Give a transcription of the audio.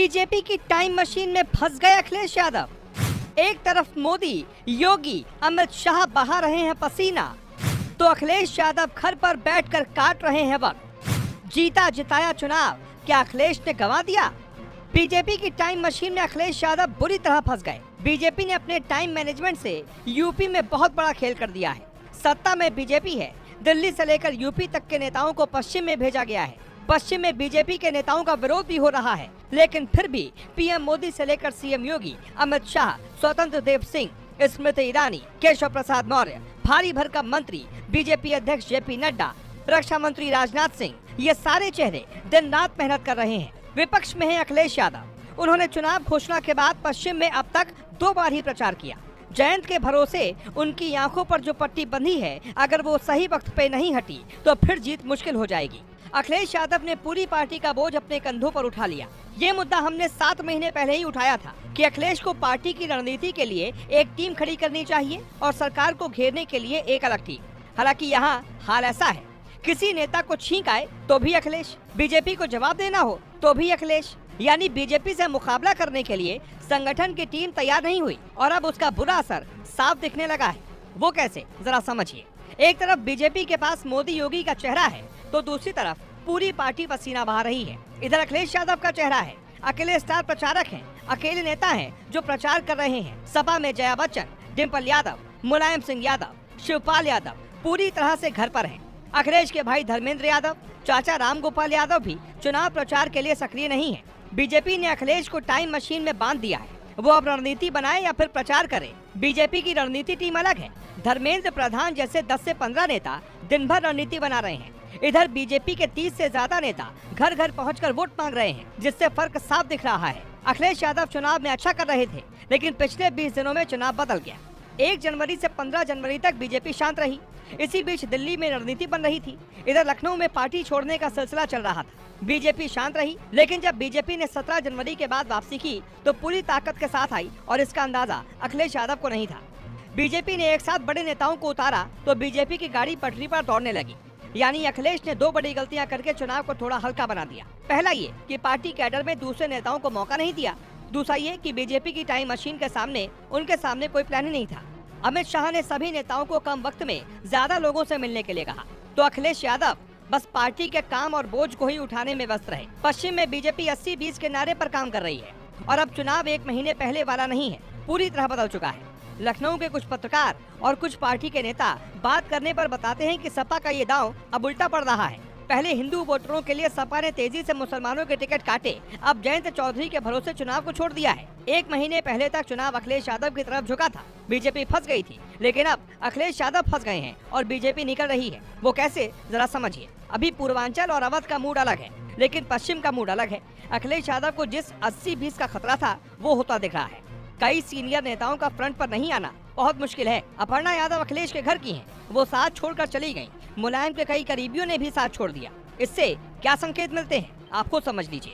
BJP की time machine में फंस गए अखिलेश यादव। एक तरफ मोदी, योगी, अमित शाह बहा रहे हैं पसीना, तो अखिलेश यादव घर पर बैठकर काट रहे हैं वक्त। जीता जिताया चुनाव क्या अखिलेश ने गंवा दिया? बीजेपी की टाइम मशीन में अखिलेश यादव बुरी तरह फंस गए। बीजेपी ने अपने टाइम मैनेजमेंट से यूपी में बहुत बड़ा खेल कर दिया है। सत्ता में बीजेपी है, दिल्ली से लेकर यूपी तक के नेताओं को पश्चिम में भेजा गया है। पश्चिम में बीजेपी के नेताओं का विरोध भी हो रहा है, लेकिन फिर भी पीएम मोदी से लेकर सीएम योगी, अमित शाह, स्वतंत्र देव सिंह, स्मृति ईरानी, केशव प्रसाद मौर्य, भारी भरकम मंत्री, बीजेपी अध्यक्ष जेपी नड्डा, रक्षा मंत्री राजनाथ सिंह, ये सारे चेहरे दिन रात मेहनत कर रहे हैं। विपक्ष में है अखिलेश यादव। उन्होंने चुनाव घोषणा के बाद पश्चिम में अब तक 2 बार ही प्रचार किया। जयंत के भरोसे उनकी आंखों पर जो पट्टी बंधी है, अगर वो सही वक्त पे नहीं हटी तो फिर जीत मुश्किल हो जाएगी। अखिलेश यादव ने पूरी पार्टी का बोझ अपने कंधों पर उठा लिया। ये मुद्दा हमने 7 महीने पहले ही उठाया था कि अखिलेश को पार्टी की रणनीति के लिए एक टीम खड़ी करनी चाहिए और सरकार को घेरने के लिए एक अलग टीम। हालांकि यहाँ हाल ऐसा है, किसी नेता को छींक आए तो भी अखिलेश, बीजेपी को जवाब देना हो तो भी अखिलेश। यानी बीजेपी से मुकाबला करने के लिए संगठन की टीम तैयार नहीं हुई और अब उसका बुरा असर साफ दिखने लगा है। वो कैसे, जरा समझिए। एक तरफ बीजेपी के पास मोदी योगी का चेहरा है, तो दूसरी तरफ पूरी पार्टी पसीना बहा रही है। इधर अखिलेश यादव का चेहरा है, अकेले स्टार प्रचारक हैं, अकेले नेता हैं जो प्रचार कर रहे हैं। सपा में जया बच्चन, डिम्पल यादव, मुलायम सिंह यादव, शिवपाल यादव पूरी तरह से घर पर हैं। अखिलेश के भाई धर्मेंद्र यादव, चाचा राम गोपाल यादव भी चुनाव प्रचार के लिए सक्रिय नहीं है। बीजेपी ने अखिलेश को टाइम मशीन में बांध दिया है। वो अब रणनीति बनाए या फिर प्रचार करे। बीजेपी की रणनीति टीम अलग है। धर्मेंद्र प्रधान जैसे 10 से 15 नेता दिन भर रणनीति बना रहे हैं। इधर बीजेपी के 30 से ज्यादा नेता घर घर पहुंचकर वोट मांग रहे हैं, जिससे फर्क साफ दिख रहा है। अखिलेश यादव चुनाव में अच्छा कर रहे थे, लेकिन पिछले 20 दिनों में चुनाव बदल गया। 1 जनवरी से 15 जनवरी तक बीजेपी शांत रही। इसी बीच दिल्ली में रणनीति बन रही थी। इधर लखनऊ में पार्टी छोड़ने का सिलसिला चल रहा था। बीजेपी शांत रही, लेकिन जब बीजेपी ने 17 जनवरी के बाद वापसी की तो पूरी ताकत के साथ आई और इसका अंदाजा अखिलेश यादव को नहीं था। बीजेपी ने एक साथ बड़े नेताओं को उतारा तो बीजेपी की गाड़ी पटरी पर दौड़ने लगी। यानी अखिलेश ने 2 बड़ी गलतियां करके चुनाव को थोड़ा हल्का बना दिया। पहला ये कि पार्टी कैडर में दूसरे नेताओं को मौका नहीं दिया। दूसरा ये कि बीजेपी की टाइम मशीन के सामने उनके सामने कोई प्लान ही नहीं था। अमित शाह ने सभी नेताओं को कम वक्त में ज्यादा लोगों से मिलने के लिए कहा, तो अखिलेश यादव बस पार्टी के काम और बोझ को ही उठाने में व्यस्त रहे। पश्चिम में बीजेपी 80-20 के नारे पर काम कर रही है और अब चुनाव 1 महीने पहले वाला नहीं है, पूरी तरह बदल चुका है। लखनऊ के कुछ पत्रकार और कुछ पार्टी के नेता बात करने पर बताते हैं कि सपा का ये दांव अब उल्टा पड़ रहा है। पहले हिंदू वोटरों के लिए सपा ने तेजी से मुसलमानों के टिकट काटे, अब जयंत चौधरी के भरोसे चुनाव को छोड़ दिया है। 1 महीने पहले तक चुनाव अखिलेश यादव की तरफ झुका था। बीजेपी फंस गई थी, लेकिन अब अखिलेश यादव फंस गए हैं और बीजेपी निकल रही है। वो कैसे, जरा समझिए। अभी पूर्वांचल और अवध का मूड अलग है, लेकिन पश्चिम का मूड अलग है। अखिलेश यादव को जिस 80-20 का खतरा था वो होता दिख रहा है। कई सीनियर नेताओं का फ्रंट पर नहीं आना बहुत मुश्किल है। अपर्णा यादव अखिलेश के घर की हैं, वो साथ छोड़कर चली गईं। मुलायम के कई करीबियों ने भी साथ छोड़ दिया। इससे क्या संकेत मिलते हैं, आप खुद समझ लीजिए।